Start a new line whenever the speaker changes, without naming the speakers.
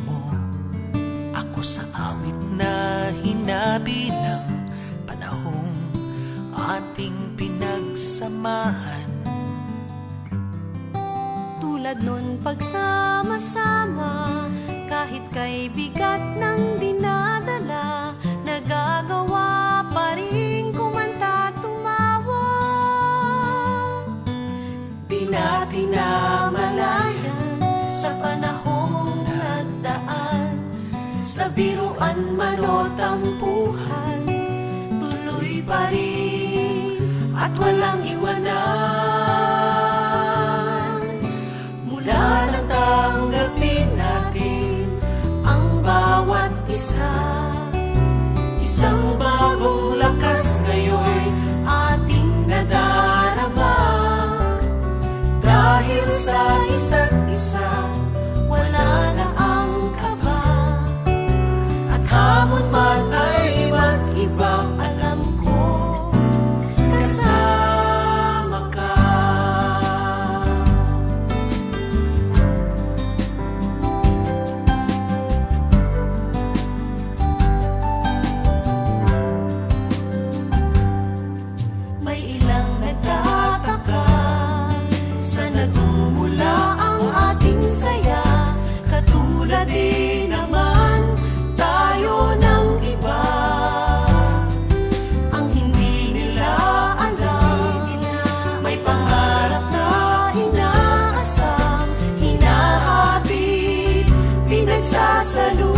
mo ako sa awit na hinabi ng panahong ating pinagsamahan.
Tulad nun pagsama-sama, kahit kay bigat ng dinadala, nagagawa pa rin kumanta, tumawa. Di natin namalayan sa panahong nagdaan, sa biruan man o tampuhan, tuloy pa rin at walang iwanan. Mula nang tanggapin natin ang bawat isa, isang bagong lakas ngayon'y ating nadarama. Dahil sa isa't isa, wala na ang kaba, at hamon man ay mag-iba, alam ko kasama ka. May ilang nagtataka, saan nagmumula ang ating saya? Katulad din naman tayo ng iba, ang hindi nila alam, may pangarap na inaasam, hinahabit, pinagsasaluhan.